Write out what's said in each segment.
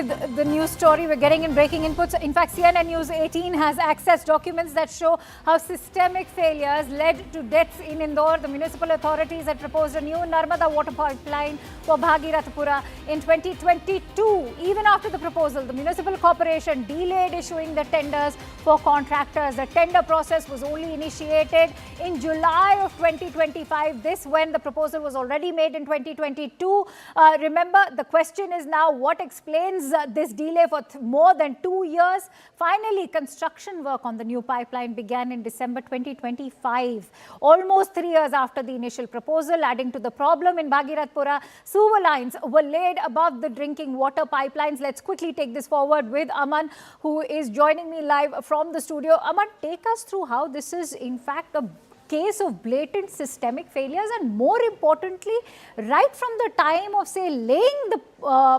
The news story we're getting in breaking inputs. In fact, CNN News 18 has accessed documents that show how systemic failures led to deaths in Indore. The municipal authorities had proposed a new Narmada water pipeline for Bhagirathpura in 2022. Even after the proposal, the municipal corporation delayed issuing the tenders for contractors. The tender process was only initiated in July of 2025. This when the proposal was already made in 2022. Remember, the question is now what explains this delay for more than 2 years. Finally, construction work on the new pipeline began in December 2025, almost 3 years after the initial proposal. Adding to the problem in Bhagirathpura, sewer lines were laid above the drinking water pipelines. Let's quickly take this forward with Aman, who is joining me live from the studio. Aman, take us through how this is in fact a case of blatant systemic failures, and more importantly, right from the time of, say, laying the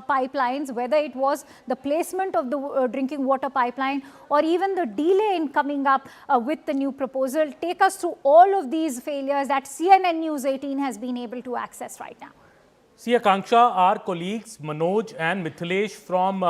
pipelines, whether it was the placement of the drinking water pipeline or even the delay in coming up with the new proposal. Take us through all of these failures that CNN News 18 has been able to access right now. See, Akanksha, our colleagues Manoj and Mithilesh from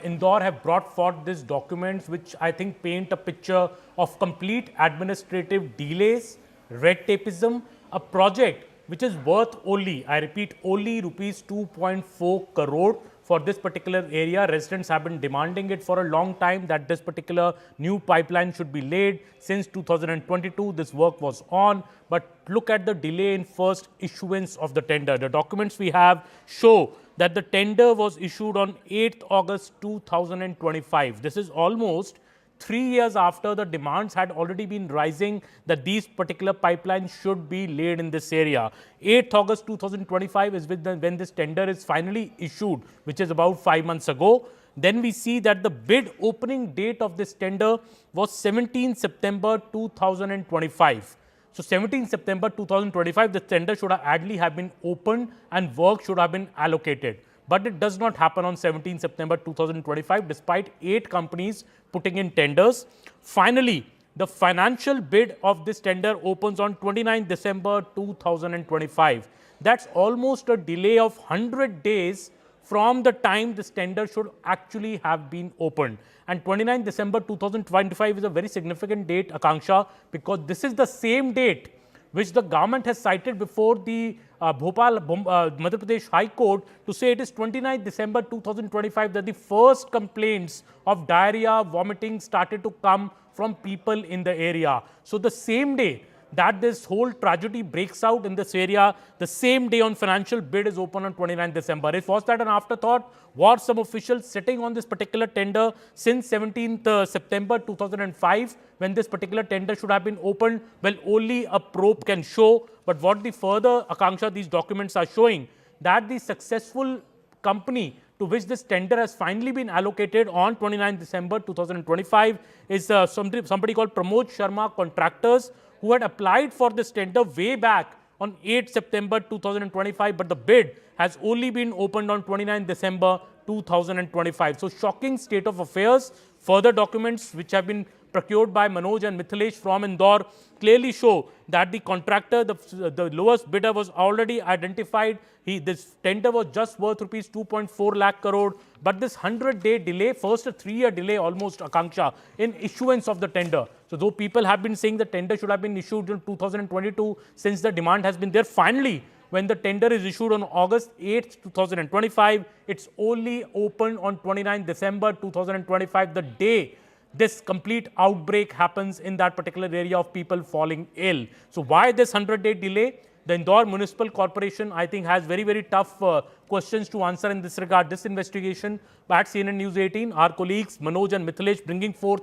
Indore have brought forth these documents which I think paint a picture of complete administrative delays, red tapeism, a project which is worth only, I repeat, only rupees 2.4 crore for this particular area. Residents have been demanding it for a long time that this particular new pipeline should be laid. Since 2022, this work was on, but look at the delay in first issuance of the tender. The documents we have show that the tender was issued on 8th August 2025. This is almost 3 years after the demands had already been rising that these particular pipelines should be laid in this area. 8th August 2025 is when this tender is finally issued, which is about 5 months ago. Then we see that the bid opening date of this tender was 17 September 2025. So 17 September 2025, the tender should have ideally have been opened and work should have been allocated. But it does not happen on 17 September 2025, despite 8 companies putting in tenders. Finally, the financial bid of this tender opens on 29 December 2025. That's almost a delay of 100 days from the time this tender should actually have been opened. And 29 December 2025 is a very significant date, Akanksha, because this is the same date which the government has cited before the Madhya Pradesh High Court to say it is 29 December 2025 that the first complaints of diarrhea, vomiting started to come from people in the area. So the same day that this whole tragedy breaks out in this area, the same day on financial bid is open on 29 December. Was that an afterthought? Were some officials sitting on this particular tender since 17th September 2005 when this particular tender should have been opened? Well, only a probe can show. But what the further, Akanksha, these documents are showing that the successful company to which this tender has finally been allocated on 29 December 2025 is somebody called Pramod Sharma Contractors, who had applied for this tender way back on 8 September 2025, but the bid has only been opened on 29 December 2025. So shocking state of affairs. Further documents which have been procured by Manoj and Mithilesh from Indore clearly show that the contractor, the lowest bidder was already identified. This tender was just worth rupees 2.4 lakh crore. But this 100-day delay, first a 3-year delay almost, Akanksha, in issuance of the tender. So though people have been saying the tender should have been issued in 2022 since the demand has been there, finally, when the tender is issued on August 8th, 2025, it's only opened on 29 December 2025, the day this complete outbreak happens in that particular area of people falling ill. So why this 100-day delay? The Indore Municipal Corporation, I think, has very, very tough questions to answer in this regard. This investigation at CNN News 18, our colleagues Manoj and Mithilesh bringing forth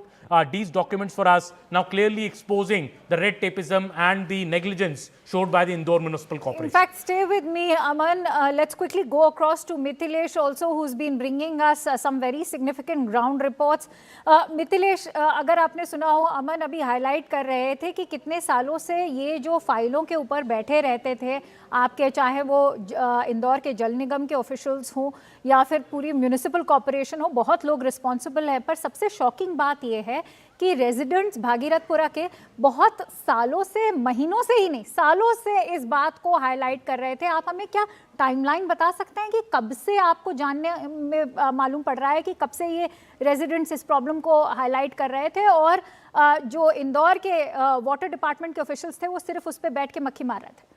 these documents for us, now clearly exposing the red tapeism and the negligence showed by the Indore Municipal Corporation. In fact, stay with me, Aman. Let's quickly go across to Mithilesh also, who's been bringing us some very significant ground reports. Mithilesh, अगर आपने सुना हो, अमन अभी highlight कर रहे थे कि कितने सालों से ये जो फाइलों के ऊपर बैठे रहते थे, आपके चाहे वो इंदौर के जल निगम निगम के ऑफिशियल्स हों या फिर पूरी म्यूनिसिपल कॉरपोरेशन हो, बहुत लोग रिस्पॉन्सिबल हैं। पर सबसे शॉकिंग बात यह है कि रेजिडेंट्स भागीरथपुरा के बहुत सालों से, महीनों से ही नहीं, सालों से इस बात को हाईलाइट कर रहे थे। आप हमें क्या टाइमलाइन बता सकते हैं कि कब से आपको जानने में मालूम पड़ रहा है कि कब से ये रेजिडेंट्स इस प्रॉब्लम को हाईलाइट कर रहे थे और जो इंदौर के वाटर डिपार्टमेंट के ऑफिशियल्स थे वो सिर्फ उस पर बैठ के मक्खी मार रहे थे?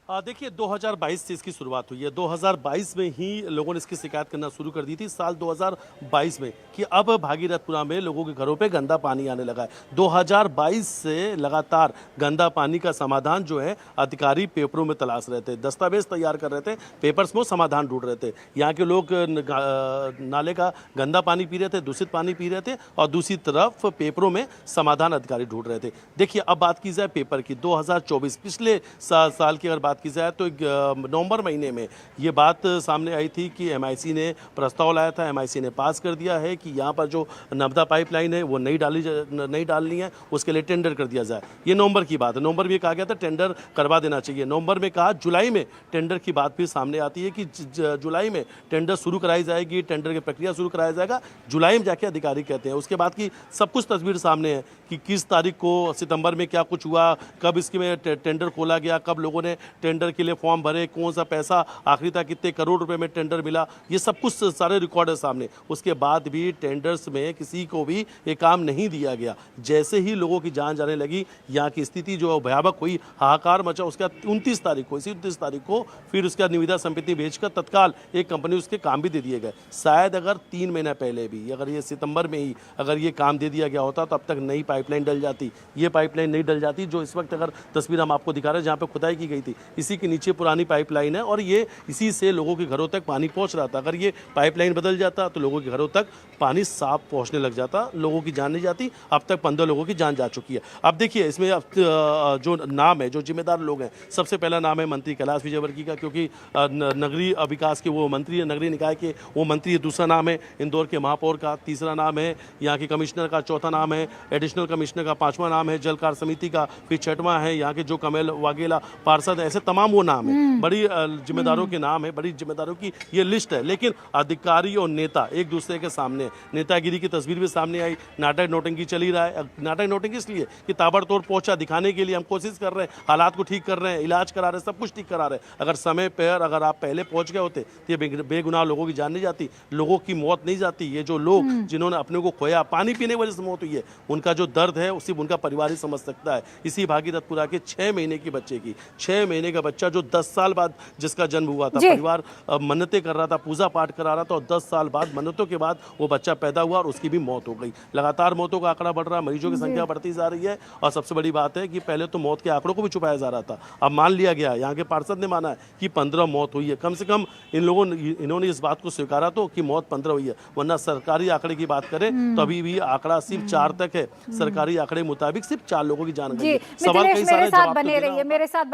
देखिए 2022 से इसकी शुरुआत हुई है। 2022 में ही लोगों ने इसकी शिकायत करना शुरू कर दी थी, साल 2022 में, कि अब भागीरथपुरा में लोगों के घरों पे गंदा पानी आने लगा है। 2022 से लगातार गंदा पानी का समाधान जो है अधिकारी पेपरों में तलाश रहे थे, दस्तावेज तैयार कर रहे थे, पेपर्स में समाधान ढूंढ रहे थे। यहाँ के लोग नाले का गंदा पानी पी रहे थे, दूषित पानी पी रहे थे, और दूसरी तरफ पेपरों में समाधान अधिकारी ढूंढ रहे थे। देखिए अब बात की जाए पेपर की, 2024 पिछले साल की अगर बात की जाए तो नवंबर महीने में ये बात सामने आई थी कि एमआईसी ने प्रस्ताव लाया था, एमआईसी ने पास कर दिया है कि यहाँ पर जो नर्मदा पाइपलाइन है वो नहीं डालनी है, उसके लिए टेंडर कर दिया जाए। ये नवंबर की बात है। नवंबर में कहा गया था टेंडर करवा देना चाहिए। नवंबर में कहा, जुलाई में टेंडर की बात फिर सामने आती है कि जुलाई में टेंडर शुरू कराई जाएगी, टेंडर की प्रक्रिया शुरू कराया जाएगा, जुलाई में जाके अधिकारी कहते हैं। उसके बाद की सब कुछ तस्वीर सामने है कि किस तारीख को, सितंबर में क्या कुछ हुआ, कब इसके में टेंडर खोला गया, कब लोगों ने टेंडर के लिए फॉर्म भरे, कौन सा पैसा आखिरी तक, कितने करोड़ रुपए में टेंडर मिला, ये सब कुछ सारे रिकॉर्ड है सामने। उसके बाद भी टेंडर्स में किसी को भी ये काम नहीं दिया गया। जैसे ही लोगों की जान जाने लगी, यहाँ की स्थिति जो भयावह हुई, हाहाकार मचा। उसके बाद 29 तारीख को, इसी 29 तारीख को फिर उसका निविदा समिति भेजकर तत्काल एक कंपनी उसके काम भी दे दिए गए। शायद अगर 3 महीना पहले भी, अगर ये सितंबर में ही अगर ये काम दे दिया गया होता तो अब तक नई पाइपलाइन डल जाती। ये पाइपलाइन नहीं डल जाती जो इस वक्त अगर तस्वीर हम आपको दिखा रहे हैं जहाँ पे खुदाई की गई थी, इसी के नीचे पुरानी पाइपलाइन है और ये इसी से लोगों के घरों तक पानी पहुंच रहा था। अगर ये पाइपलाइन बदल जाता तो लोगों के घरों तक पानी साफ पहुंचने लग जाता, लोगों की जान नहीं जाती। अब तक 15 लोगों की जान जा चुकी है। अब देखिए इसमें जो नाम है, जो जिम्मेदार लोग हैं, सबसे पहला नाम है मंत्री कैलाश विजयवर्गीय का, क्योंकि नगरीय विकास के वो मंत्री है, नगरीय निकाय के वो मंत्री है। दूसरा नाम है इंदौर के महापौर का, तीसरा नाम है यहाँ के कमिश्नर का, चौथा नाम है एडिशनल कमिश्नर का, पांचवा नाम है जल कार्य समिति का, फिर छठवां है यहाँ के जो कमेल वाघेला पार्षद, ऐसे तमाम वो नाम है। बड़ी जिम्मेदारों के नाम है, बड़ी जिम्मेदारों की ये लिस्ट है। लेकिन अधिकारी और नेता एक दूसरे के सामने, नेतागिरी की तस्वीर भी सामने आई। नाटक नौटंकी चली रहा है। नाटक नौटंकी इसलिए कि ताबड़तोड़ पहुंचा दिखाने के लिए हम कोशिश कर रहे हैं, हालात को ठीक कर रहे हैं, इलाज करा रहे हैं, सब कुछ ठीक करा रहे हैं। अगर समय पर अगर आप पहले पहुंच गए होते तो ये बेगुनाह लोगों की जान नहीं जाती, लोगों की मौत नहीं जाती। ये जो लोग जिन्होंने अपने को खोया, पानी पीने की वजह से मौत हुई है, उनका जो दर्द है सिर्फ उनका परिवार ही समझ सकता है। इसी भागीरथपुरा के 6 महीने की बच्चे की, 6 महीने का बच्चा जो 10 साल बाद जिसका जन्म हुआ था, परिवार मन्नतें कर रहा था, पूजा पाठ करा रहा था, और 10 साल बाद मन्नतों के बाद वो बच्चा पैदा हुआ और उसकी भी मौत हो गई। लगातार मौतों का आंकड़ा बढ़ रहा है, मरीजों की संख्या बढ़ती जा रही है। और सबसे बड़ी बात है कि पहले तो मौत के आंकड़ों को भी छुपाया जा रहा था, अब मान लिया गया, यहाँ के पार्षद ने माना है कि 15 मौत हुई है। कम से कम इन्होंने इस बात को स्वीकारा तो कि मौत 15 हुई है, वरना सरकारी आंकड़े की बात करें तो अभी भी आंकड़ा सिर्फ 4 तक है। सरकारी आंकड़े मुताबिक सिर्फ 4 लोगों की जान गई है। सवाल कई सारे, जवाब तो देना होगा। मेरे साथ